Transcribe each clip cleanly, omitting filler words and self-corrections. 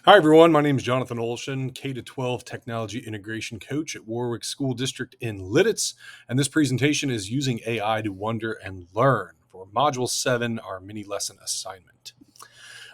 Hi, everyone. My name is Jonathan Olshan, K-12 Technology Integration Coach at Warwick School District in Lidditz. And this presentation is using AI to wonder and learn for Module 7, our mini lesson assignment.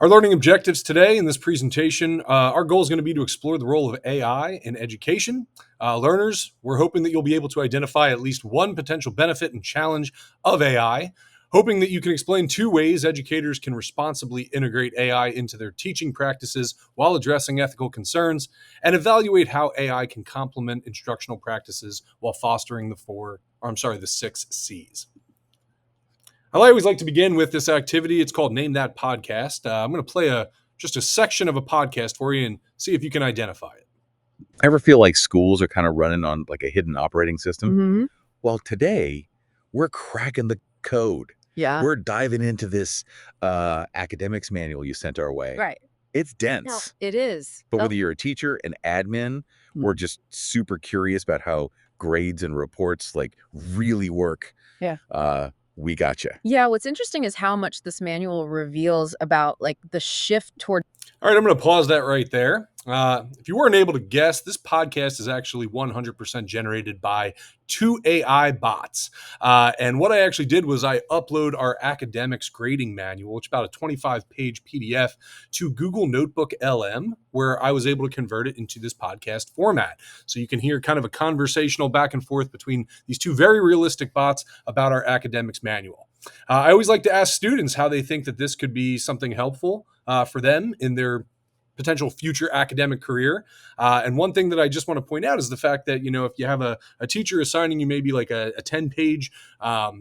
Our learning objectives today in this presentation, our goal is going to be to explore the role of AI in education. Learners, we're hoping that you'll be able to identify at least one potential benefit and challenge of AI, hoping that you can explain two ways educators can responsibly integrate AI into their teaching practices while addressing ethical concerns, and evaluate how AI can complement instructional practices while fostering the 6 C's. I always like to begin with this activity. It's called Name That Podcast. I'm going to play just a section of a podcast for you and see if you can identify it. I ever feel like schools are kind of running on like a hidden operating system? Mm-hmm. Well, today we're cracking the code. Yeah. We're diving into this academics manual you sent our way. Right. It's No, dense. it is. But whether you're a teacher, an admin, or just super curious about how grades and reports like really work, we got you. Yeah, what's interesting is how much this manual reveals about like the shift toward. All right, I'm going to pause that right there. If you weren't able to guess, this podcast is actually 100% generated by two AI bots. And what I actually did was I upload our academics grading manual, which is about a 25-page PDF, to Google Notebook LM, where I was able to convert it into this podcast format. So you can hear kind of a conversational back and forth between these two very realistic bots about our academics manual. I always like to ask students how they think that this could be something helpful for them in their potential future academic career. And one thing that I just want to point out is the fact that, if you have a teacher assigning you maybe like a 10-page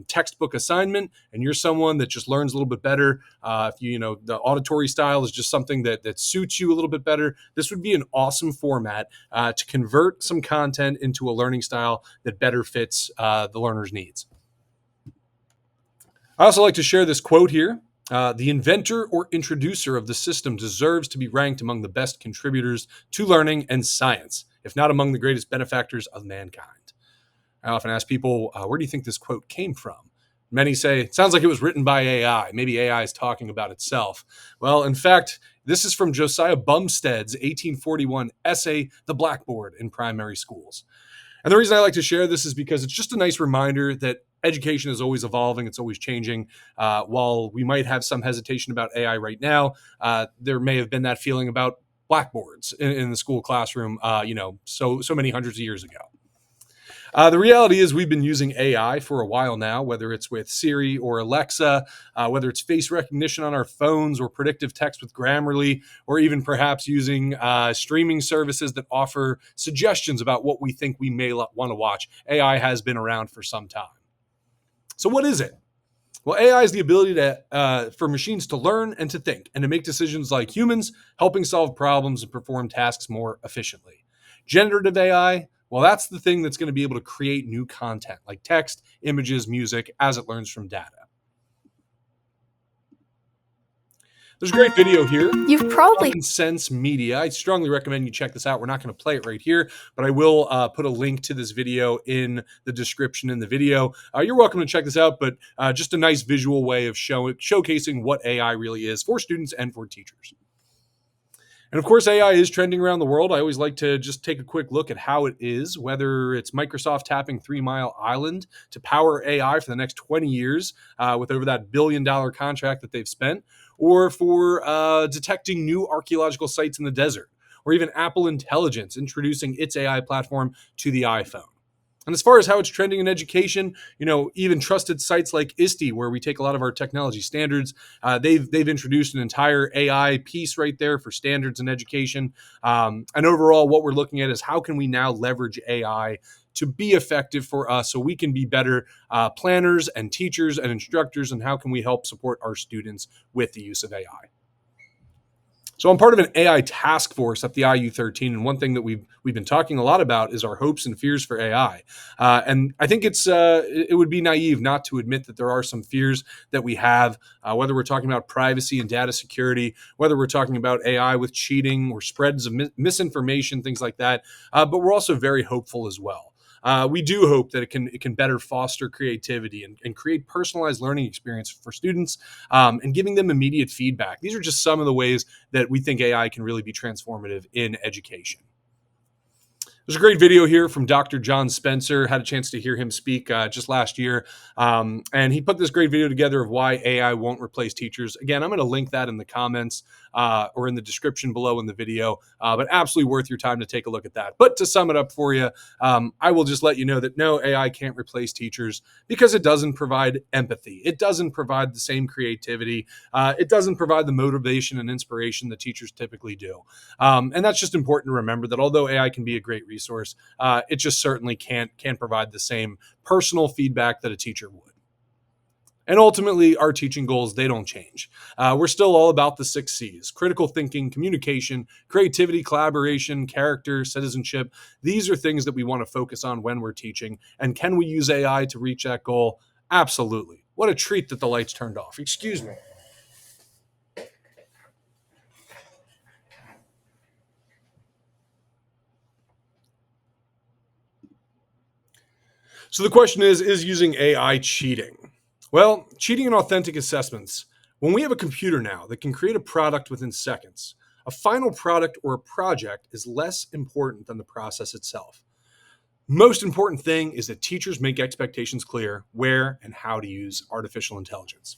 textbook assignment, and you're someone that just learns a little bit better, if the auditory style is just something that suits you a little bit better, this would be an awesome format to convert some content into a learning style that better fits the learner's needs. I also like to share this quote here. The inventor or introducer of the system deserves to be ranked among the best contributors to learning and science, if not among the greatest benefactors of mankind. I often ask people, where do you think this quote came from? Many say, it sounds like it was written by AI. Maybe AI is talking about itself. Well, in fact, this is from Josiah Bumstead's 1841 essay, The Blackboard in Primary Schools. And the reason I like to share this is because it's just a nice reminder that education is always evolving. It's always changing. While we might have some hesitation about AI right now, there may have been that feeling about blackboards in the school classroom, so many hundreds of years ago. The reality is we've been using AI for a while now, whether it's with Siri or Alexa, whether it's face recognition on our phones or predictive text with Grammarly, or even perhaps using streaming services that offer suggestions about what we think we may want to watch. AI has been around for some time. So what is it? Well, AI is the ability for machines to learn and to think and to make decisions like humans, helping solve problems and perform tasks more efficiently. Generative AI, well, that's the thing that's going to be able to create new content like text, images, music as it learns from data. There's a great video here. You've probably Common Sense Media. I strongly recommend you check this out. We're not going to play it right here, but I will put a link to this video in the description in the video. You're welcome to check this out, but just a nice visual way of showcasing what AI really is for students and for teachers. And of course, AI is trending around the world. I always like to just take a quick look at how it is, whether it's Microsoft tapping 3 Mile Island to power AI for the next 20 years with over that $1 billion contract that they've spent, or for detecting new archaeological sites in the desert, or even Apple Intelligence introducing its AI platform to the iPhone. And as far as how it's trending in education, even trusted sites like ISTE, where we take a lot of our technology standards, they've introduced an entire AI piece right there for standards in education. And overall, what we're looking at is how can we now leverage AI to be effective for us so we can be better planners and teachers and instructors, and how can we help support our students with the use of AI. So I'm part of an AI task force at the IU13, and one thing that we've been talking a lot about is our hopes and fears for AI. And I think it would be naive not to admit that there are some fears that we have, whether we're talking about privacy and data security, whether we're talking about AI with cheating or spreads of misinformation, things like that. But we're also very hopeful as well. we do hope that it can better foster creativity and create personalized learning experience for students, and giving them immediate feedback. These are just some of the ways that we think AI can really be transformative in education. There's a great video here from Dr. John Spencer. Had a chance to hear him speak just last year. And he put this great video together of why AI won't replace teachers. Again, I'm going to link that in the comments or in the description below in the video, but absolutely worth your time to take a look at that. But to sum it up for you, I will just let you know that no, AI can't replace teachers because it doesn't provide empathy. It doesn't provide the same creativity. It doesn't provide the motivation and inspiration that teachers typically do. And that's just important to remember, that although AI can be a great resource, it just certainly can't provide the same personal feedback that a teacher would. And ultimately, our teaching goals, they don't change. We're still all about the 6 C's: critical thinking, communication, creativity, collaboration, character, citizenship. These are things that we want to focus on when we're teaching. And can we use AI to reach that goal? Absolutely. What a treat that the lights turned off. Excuse me. So the question is using AI cheating? Well, cheating in authentic assessments. When we have a computer now that can create a product within seconds, a final product or a project is less important than the process itself. Most important thing is that teachers make expectations clear where and how to use artificial intelligence.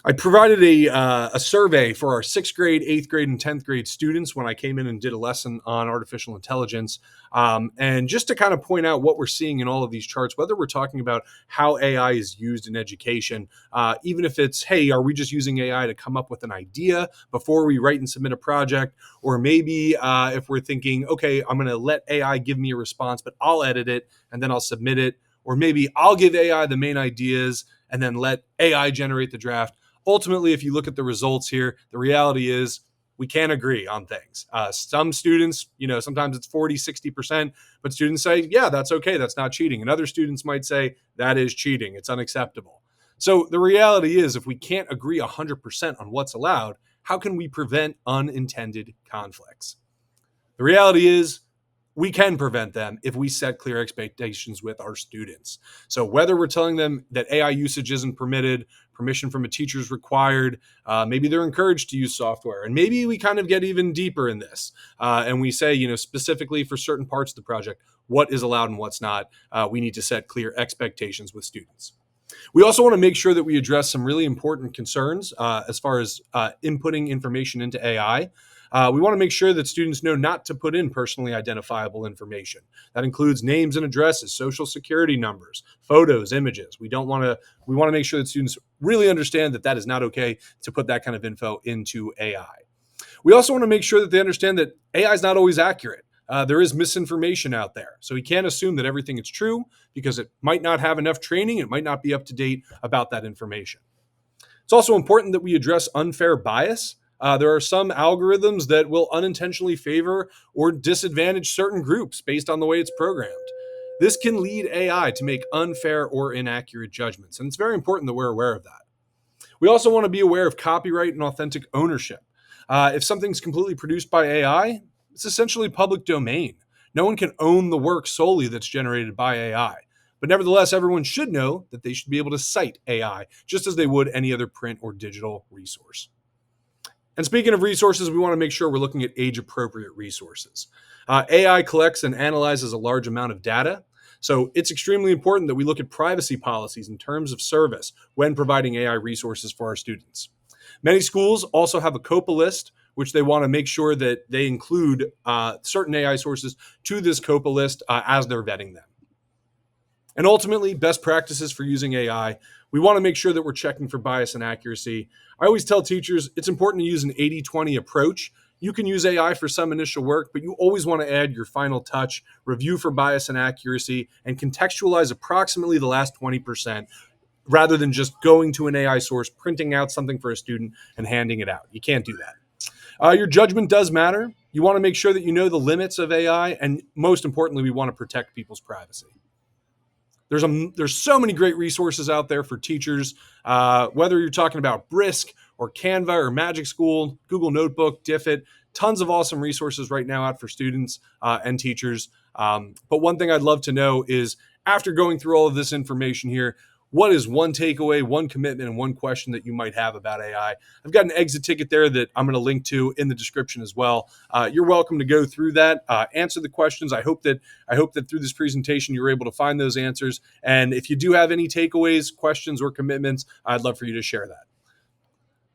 I provided a survey for our 6th grade, 8th grade, and 10th grade students when I came in and did a lesson on artificial intelligence. And just to kind of point out what we're seeing in all of these charts, whether we're talking about how AI is used in education, even if it's, hey, are we just using AI to come up with an idea before we write and submit a project? Or maybe if we're thinking, okay, I'm going to let AI give me a response, but I'll edit it and then I'll submit it. Or maybe I'll give AI the main ideas and then let AI generate the draft. Ultimately, if you look at the results here, the reality is we can't agree on things. Some students, sometimes it's 40, 60%, but students say, yeah, that's okay. That's not cheating. And other students might say that is cheating. It's unacceptable. So the reality is, if we can't agree 100% on what's allowed, how can we prevent unintended conflicts? The reality is, we can prevent them if we set clear expectations with our students. So whether we're telling them that AI usage isn't permitted, permission from a teacher is required, maybe they're encouraged to use software, and maybe we kind of get even deeper in this, and we say, specifically for certain parts of the project, what is allowed and what's not. We need to set clear expectations with students. We also want to make sure that we address some really important concerns as far as inputting information into AI. We want to make sure that students know not to put in personally identifiable information. That includes names and addresses, social security numbers, photos, images. We want to make sure that students really understand that is not okay to put that kind of info into AI. We also want to make sure that they understand that AI is not always accurate. There is misinformation out there. So we can't assume that everything is true because it might not have enough training. It might not be up to date about that information. It's also important that we address unfair bias. There are some algorithms that will unintentionally favor or disadvantage certain groups based on the way it's programmed. This can lead AI to make unfair or inaccurate judgments, and it's very important that we're aware of that. We also want to be aware of copyright and authentic ownership. If something's completely produced by AI, it's essentially public domain. No one can own the work solely that's generated by AI. But nevertheless, everyone should know that they should be able to cite AI just as they would any other print or digital resource. And speaking of resources, we want to make sure we're looking at age-appropriate resources. AI collects and analyzes a large amount of data, so it's extremely important that we look at privacy policies and terms of service when providing AI resources for our students. Many schools also have a COPA list, which they want to make sure that they include certain AI sources to this COPA list as they're vetting them. And ultimately, best practices for using AI. We want to make sure that we're checking for bias and accuracy. I always tell teachers it's important to use an 80-20 approach. You can use AI for some initial work, but you always want to add your final touch, review for bias and accuracy, and contextualize approximately the last 20%, rather than just going to an AI source, printing out something for a student, and handing it out. You can't do that. Your judgment does matter. You want to make sure that you know the limits of AI, and most importantly, we want to protect people's privacy. There's so many great resources out there for teachers, whether you're talking about Brisk or Canva or Magic School, Google Notebook, Diffit, tons of awesome resources right now out for students and teachers. But one thing I'd love to know is, after going through all of this information here, what is one takeaway, one commitment, and one question that you might have about AI? I've got an exit ticket there that I'm going to link to in the description as well. You're welcome to go through that, answer the questions. I hope that through this presentation you're able to find those answers. And if you do have any takeaways, questions, or commitments, I'd love for you to share that.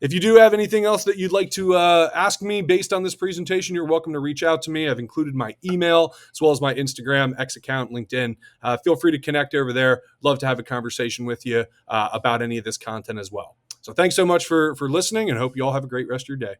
If you do have anything else that you'd like to ask me based on this presentation, you're welcome to reach out to me. I've included my email as well as my Instagram, X account, LinkedIn. Feel free to connect over there. Love to have a conversation with you about any of this content as well. So thanks so much for listening, and hope you all have a great rest of your day.